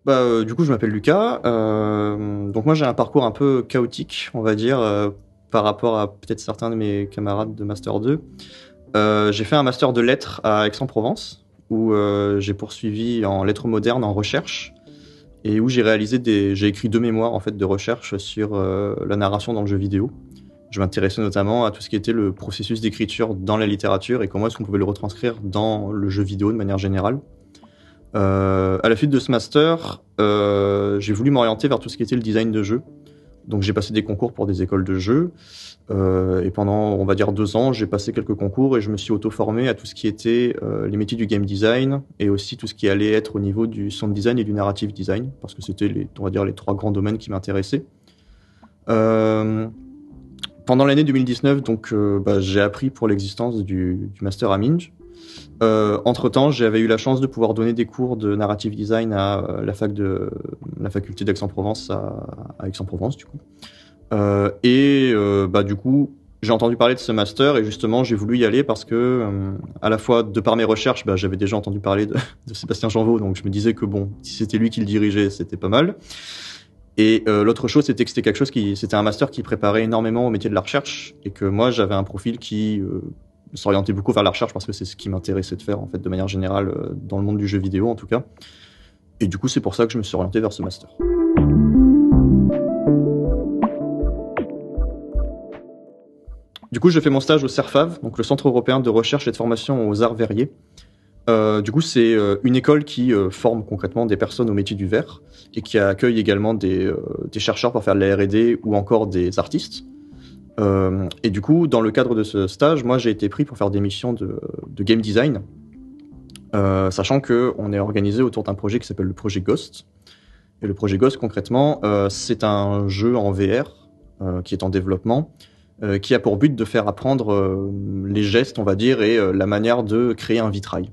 Du coup, je m'appelle Lucas. Donc moi, j'ai un parcours un peu chaotique, on va dire, par rapport à peut-être certains de mes camarades de Master 2. J'ai fait un Master de lettres à Aix-en-Provence, où j'ai poursuivi en lettres modernes, en recherche, et où j'ai écrit 2 mémoires en fait de recherche sur la narration dans le jeu vidéo. Je m'intéressais notamment à tout ce qui était le processus d'écriture dans la littérature et comment est-ce qu'on pouvait le retranscrire dans le jeu vidéo de manière générale. À la suite de ce master, j'ai voulu m'orienter vers tout ce qui était le design de jeu. Donc j'ai passé des concours pour des écoles de jeux. Et pendant, on va dire, 2 ans, j'ai passé quelques concours et je me suis auto-formé à tout ce qui était les métiers du game design et aussi tout ce qui allait être au niveau du sound design et du narrative design, parce que c'était on va dire, les 3 grands domaines qui m'intéressaient. Pendant l'année 2019, donc, j'ai appris pour l'existence du master à Minge. Entre-temps, j'avais eu la chance de pouvoir donner des cours de narrative design à la faculté d'Aix-en-Provence à Aix-en-Provence, du coup. Du coup, j'ai entendu parler de ce master et justement, j'ai voulu y aller parce que, à la fois, de par mes recherches, j'avais déjà entendu parler de Sébastien Janvaux, donc je me disais que bon, si c'était lui qui le dirigeait, c'était pas mal. Et l'autre chose, c'était que c'était un master qui préparait énormément au métier de la recherche et que moi, j'avais un profil qui s'orientait beaucoup vers la recherche parce que c'est ce qui m'intéressait de faire en fait de manière générale dans le monde du jeu vidéo en tout cas. Et du coup, c'est pour ça que je me suis orienté vers ce master. Du coup, je fais mon stage au CERFAV, donc le Centre européen de recherche et de formation aux arts verriers. Du coup, c'est une école qui forme concrètement des personnes au métier du verre et qui accueille également des chercheurs pour faire de la R&D ou encore des artistes. Et du coup, dans le cadre de ce stage, moi, j'ai été pris pour faire des missions de game design, sachant qu'on est organisé autour d'un projet qui s'appelle le projet Ghost. Et le projet Ghost, concrètement, c'est un jeu en VR qui est en développement, qui a pour but de faire apprendre les gestes, on va dire, et la manière de créer un vitrail,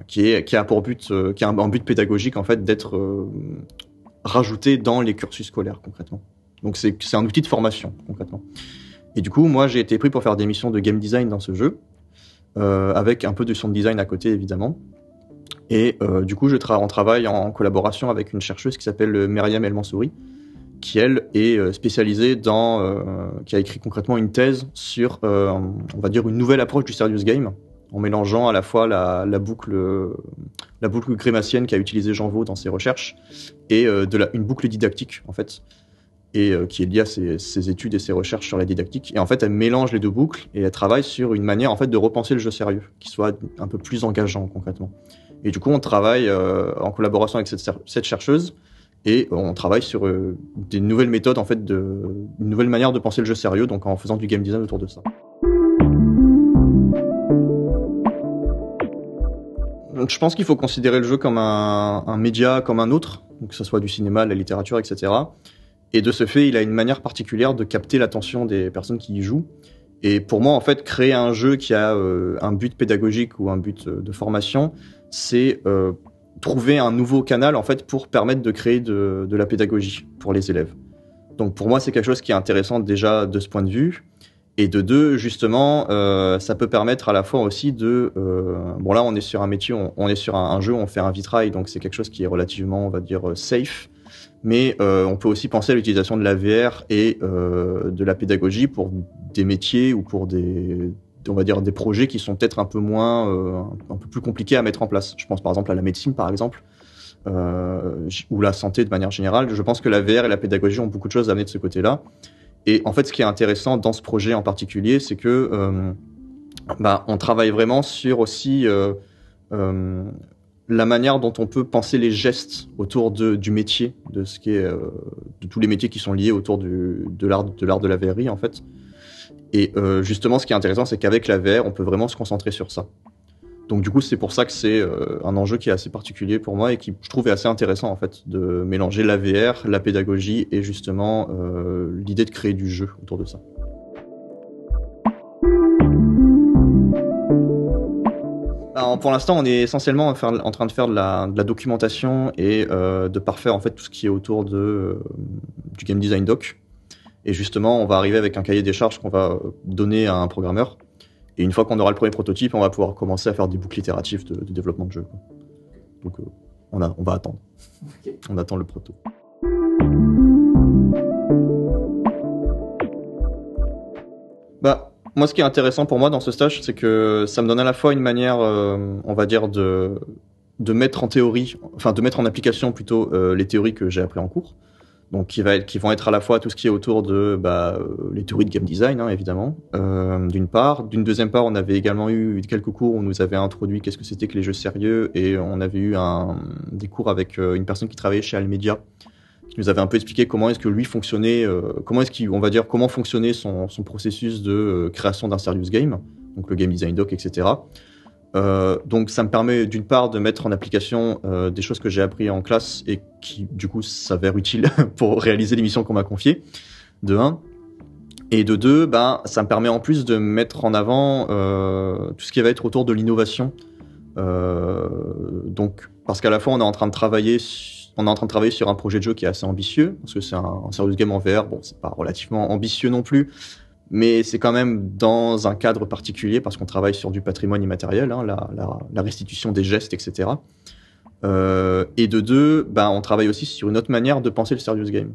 qui a un but pédagogique en fait d'être rajouté dans les cursus scolaires concrètement. Donc c'est un outil de formation concrètement. Et du coup, moi, j'ai été pris pour faire des missions de game design dans ce jeu, avec un peu de sound design à côté évidemment. Et du coup, on travaille en collaboration avec une chercheuse qui s'appelle Myriam El Mansouri, qui elle est spécialisée qui a écrit concrètement une thèse sur, on va dire, une nouvelle approche du serious game, en mélangeant à la fois la boucle grémassienne qu'a utilisée Janvaux dans ses recherches et une boucle didactique en fait, et qui est liée à ses études et ses recherches sur la didactique. Et en fait, elle mélange les deux boucles et elle travaille sur une manière en fait de repenser le jeu sérieux, qui soit un peu plus engageant concrètement. Et du coup, on travaille en collaboration avec cette chercheuse. Et on travaille sur des nouvelles méthodes, en fait, une nouvelle manière de penser le jeu sérieux, donc en faisant du game design autour de ça. Donc, je pense qu'il faut considérer le jeu comme un média comme un autre, que ce soit du cinéma, de la littérature, etc. Et de ce fait, il a une manière particulière de capter l'attention des personnes qui y jouent. Et pour moi, en fait, créer un jeu qui a un but pédagogique ou un but de formation, c'est trouver un nouveau canal en fait pour permettre de créer de la pédagogie pour les élèves. Donc pour moi c'est quelque chose qui est intéressant déjà de ce point de vue, et de deux justement ça peut permettre à la fois aussi bon là on est sur un métier, on est sur un jeu, on fait un vitrail, donc c'est quelque chose qui est relativement on va dire safe, mais on peut aussi penser à l'utilisation de la VR et de la pédagogie pour des métiers ou pour on va dire des projets qui sont peut-être un peu plus compliqués à mettre en place. Je pense par exemple à la médecine par exemple, ou la santé de manière générale. Je pense que la VR et la pédagogie ont beaucoup de choses à amener de ce côté-là. Et en fait, ce qui est intéressant dans ce projet en particulier, c'est que on travaille vraiment sur aussi la manière dont on peut penser les gestes autour du métier, de tous les métiers qui sont liés autour de l'art de la VRI en fait. Et justement, ce qui est intéressant, c'est qu'avec la VR, on peut vraiment se concentrer sur ça. Donc du coup, c'est pour ça que c'est un enjeu qui est assez particulier pour moi et qui, je trouve, est assez intéressant en fait, de mélanger la VR, la pédagogie et justement l'idée de créer du jeu autour de ça. Alors, pour l'instant, on est essentiellement en train de faire de la documentation et de parfaire en fait tout ce qui est autour du game design doc. Et justement, on va arriver avec un cahier des charges qu'on va donner à un programmeur. Et une fois qu'on aura le premier prototype, on va pouvoir commencer à faire des boucles itératives de développement de jeu. Donc on va attendre. Okay. On attend le proto. Moi, ce qui est intéressant pour moi dans ce stage, c'est que ça me donne à la fois une manière, on va dire, de mettre en théorie, enfin de mettre en application plutôt les théories que j'ai appris en cours. Donc qui vont être à la fois tout ce qui est autour de les théories de game design, hein, évidemment, d'une part. D'une deuxième part, on avait également eu quelques cours où on nous avait introduit qu'est-ce que c'était que les jeux sérieux, et on avait eu des cours avec une personne qui travaillait chez Almedia, qui nous avait un peu expliqué comment est-ce que lui fonctionnait, comment fonctionnait son processus de création d'un serious game, donc le game design doc, etc. Donc ça me permet d'une part de mettre en application des choses que j'ai appris en classe et qui du coup s'avèrent utiles pour réaliser les missions qu'on m'a confiées, de 1. Et de 2, ça me permet en plus de mettre en avant tout ce qui va être autour de l'innovation. Donc parce qu'à la fois on est en train de travailler sur un projet de jeu qui est assez ambitieux, parce que c'est un serious game en VR, bon c'est pas relativement ambitieux non plus, mais c'est quand même dans un cadre particulier parce qu'on travaille sur du patrimoine immatériel, hein, la restitution des gestes, etc. Et de 2, on travaille aussi sur une autre manière de penser le serious game.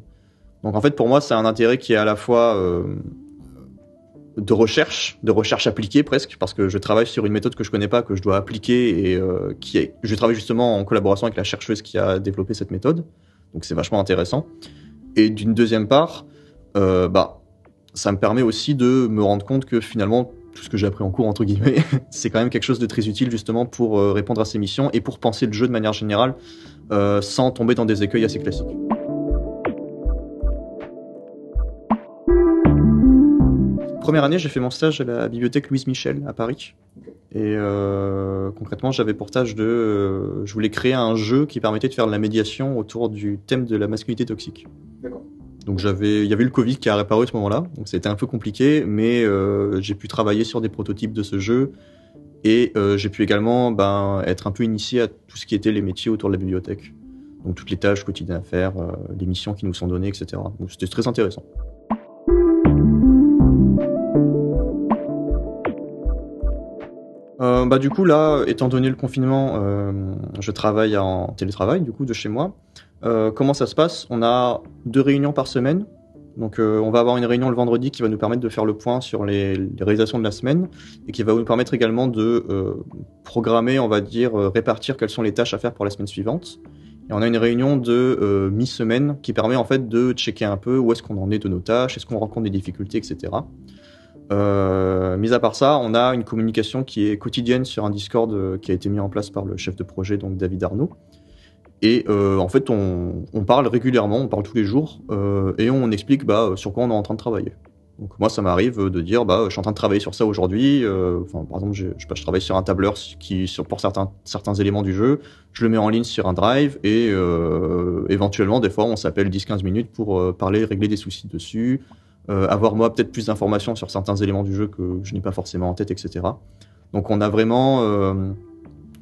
Donc en fait, pour moi, c'est un intérêt qui est à la fois de recherche appliquée presque, parce que je travaille sur une méthode que je connais pas, que je dois appliquer, et je travaille justement en collaboration avec la chercheuse qui a développé cette méthode. Donc c'est vachement intéressant. Et d'une deuxième part, ça me permet aussi de me rendre compte que finalement, tout ce que j'ai appris en cours, entre guillemets, c'est quand même quelque chose de très utile justement pour répondre à ces missions et pour penser le jeu de manière générale sans tomber dans des écueils assez classiques. Première année, j'ai fait mon stage à la bibliothèque Louise Michel à Paris. Et concrètement, j'avais pour tâche je voulais créer un jeu qui permettait de faire de la médiation autour du thème de la masculinité toxique. D'accord. Donc il y avait eu le Covid qui a réapparu à ce moment-là, donc c'était un peu compliqué, mais j'ai pu travailler sur des prototypes de ce jeu, et j'ai pu également être un peu initié à tout ce qui était les métiers autour de la bibliothèque. Donc toutes les tâches quotidiennes à faire, les missions qui nous sont données, etc. Donc c'était très intéressant. Du coup là, étant donné le confinement, je travaille en télétravail du coup de chez moi. Comment ça se passe ? On a 2 réunions par semaine. Donc on va avoir une réunion le vendredi qui va nous permettre de faire le point sur les réalisations de la semaine, et qui va nous permettre également de programmer, on va dire, répartir quelles sont les tâches à faire pour la semaine suivante. Et on a une réunion de mi-semaine qui permet en fait de checker un peu où est-ce qu'on en est de nos tâches, est-ce qu'on rencontre des difficultés, etc. Mis à part ça, on a une communication qui est quotidienne sur un Discord qui a été mis en place par le chef de projet, donc David Arnaud. Et en fait, on parle régulièrement, on parle tous les jours, et on explique sur quoi on est en train de travailler. Donc moi, ça m'arrive de dire, je suis en train de travailler sur ça aujourd'hui. Par exemple, je travaille sur un tableur pour certains éléments du jeu. Je le mets en ligne sur un drive, et éventuellement, des fois, on s'appelle 10-15 minutes pour parler, régler des soucis dessus, avoir moi peut-être plus d'informations sur certains éléments du jeu que je n'ai pas forcément en tête, etc. Donc on a vraiment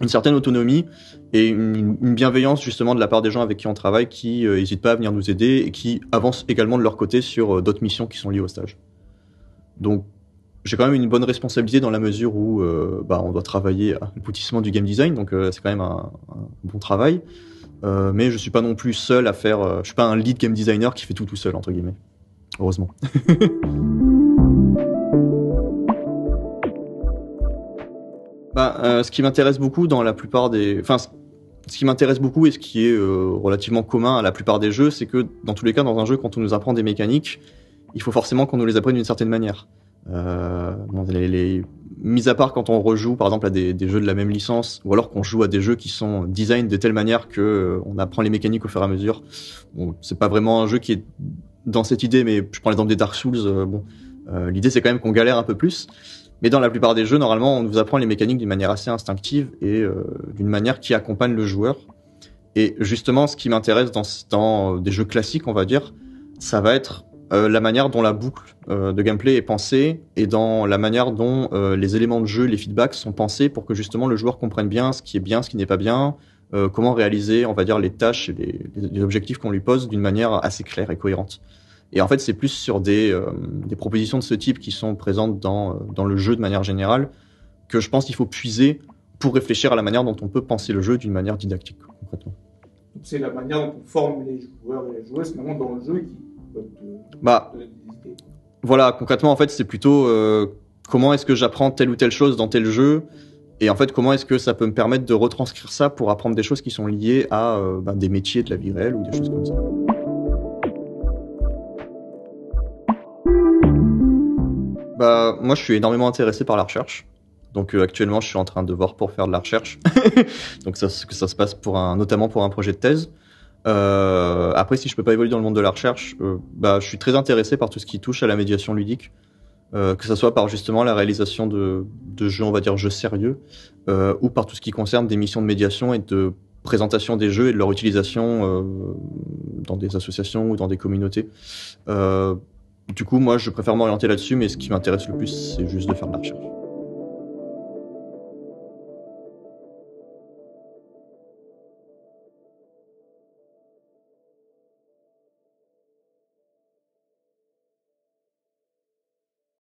une certaine autonomie et une bienveillance justement de la part des gens avec qui on travaille, qui n'hésitent pas à venir nous aider et qui avancent également de leur côté sur d'autres missions qui sont liées au stage. Donc j'ai quand même une bonne responsabilité dans la mesure où on doit travailler à l'aboutissement du game design, donc c'est quand même un bon travail. Mais je suis pas non plus seul à faire, je suis pas un lead game designer qui fait tout seul, entre guillemets. Heureusement. Ce qui m'intéresse beaucoup dans la plupart ce qui m'intéresse beaucoup et ce qui est relativement commun à la plupart des jeux, c'est que dans tous les cas, dans un jeu, quand on nous apprend des mécaniques, il faut forcément qu'on nous les apprenne d'une certaine manière. Mis à part quand on rejoue par exemple à des jeux de la même licence, ou alors qu'on joue à des jeux qui sont design de telle manière que on apprend les mécaniques au fur et à mesure. Bon, c'est pas vraiment un jeu qui est dans cette idée, mais je prends l'exemple des Dark Souls. L'idée c'est quand même qu'on galère un peu plus. Mais dans la plupart des jeux, normalement, on nous apprend les mécaniques d'une manière assez instinctive et d'une manière qui accompagne le joueur. Et justement, ce qui m'intéresse dans des jeux classiques, on va dire, ça va être la manière dont la boucle de gameplay est pensée, et dans la manière dont les éléments de jeu, les feedbacks sont pensés pour que justement le joueur comprenne bien, ce qui n'est pas bien, comment réaliser, on va dire, les tâches et les objectifs qu'on lui pose d'une manière assez claire et cohérente. Et en fait, c'est plus sur des propositions de ce type qui sont présentes dans le jeu de manière générale que je pense qu'il faut puiser pour réfléchir à la manière dont on peut penser le jeu d'une manière didactique, concrètement. Donc c'est la manière dont on forme les joueurs et les joueuses maintenant dans le jeu qui peuvent Bah, donner des idées. voilà, concrètement, en fait, c'est plutôt comment est-ce que j'apprends telle ou telle chose dans tel jeu, et en fait, comment est-ce que ça peut me permettre de retranscrire ça pour apprendre des choses qui sont liées à des métiers de la vie réelle ou des choses comme ça. Bah, moi, je suis énormément intéressé par la recherche. Donc actuellement, je suis en train de voir pour faire de la recherche. Donc ça se passe notamment pour un projet de thèse. Après, si je peux pas évoluer dans le monde de la recherche, je suis très intéressé par tout ce qui touche à la médiation ludique, que ça soit par justement la réalisation de jeux, on va dire jeux sérieux, ou par tout ce qui concerne des missions de médiation et de présentation des jeux et de leur utilisation dans des associations ou dans des communautés. Du coup, moi, je préfère m'orienter là-dessus, mais ce qui m'intéresse le plus, c'est juste de faire de la recherche.